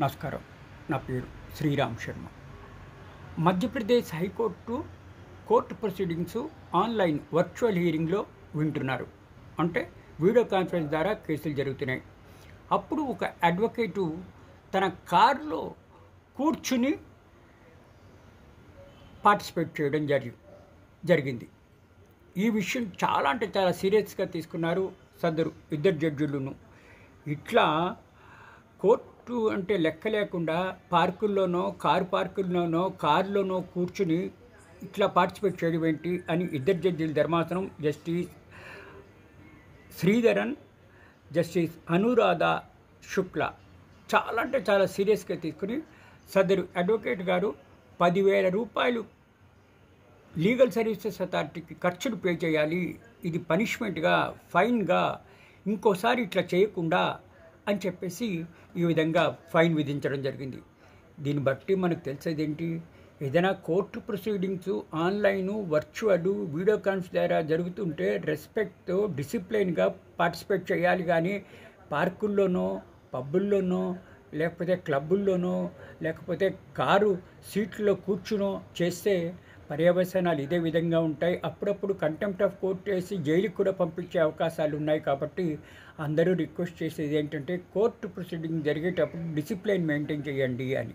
నమస్కారం. నా పేరు Shriram Sharma. Madhya Pradesh high court court proceedings online virtual హియరింగ్‌లో వింటున్నారు. అంటే వీడియో కాన్ఫరెన్స్ ద్వారా కేసులు జరుగుతున్నాయి. అప్పుడు ఒక అడ్వకేటు తన కారులో కూర్చుని పార్టిసిపేట్ చేయడం జరిగింది. ఈ విషయం చాలా అంటే చాలా సీరియస్‌గా తీసుకున్నారు సదరు ఇద్దరు జడ్జిలును. ఇట్లా కోర్టు అంటే లెక్క లేకుండా పార్కుల్లోనో, కారులోనో కూర్చుని ఇట్లా పార్టిసిపేట్ చేయడం ఏంటి అని ఇద్దరు జడ్జిల ధర్మాసనం జస్టిస్ శ్రీధరన్, జస్టిస్ అనురాధ శుక్లా చాలా అంటే చాలా సీరియస్గా తీసుకుని సదరు అడ్వకేట్ గారు 10,000 రూపాయలు లీగల్ సర్వీసెస్ అథారిటీకి ఖర్చులు పే చేయాలి, ఇది పనిష్మెంట్గా, ఫైన్గా, ఇంకోసారి ఇట్లా చేయకుండా అని చెప్పేసి ఈ విధంగా ఫైన్ విధించడం జరిగింది. దీన్ని బట్టి మనకు తెలిసేది ఏంటి, ఏదైనా court proceedings online, virtual, video conference ద్వారా జరుగుతుంటే రెస్పెక్ట్తో డిసిప్లైన్గా పార్టిసిపేట్ చేయాలి. కానీ పార్కుల్లోనో, పబ్బుల్లోనో, లేకపోతే క్లబ్బుల్లోనో, లేకపోతే కారు సీట్లో కూర్చునో చేస్తే పర్యవసానాలు ఇదే విధంగా ఉంటాయి. అప్పుడప్పుడు కంటెంప్ట్ ఆఫ్ కోర్ట్ వేసి జైలుకి కూడా పంపించే అవకాశాలు ఉన్నాయి. కాబట్టి అందరూ రిక్వెస్ట్ చేసేది ఏంటంటే కోర్టు ప్రొసీడింగ్ జరిగేటప్పుడు డిసిప్లైన్ మెయింటైన్ చేయండి అని.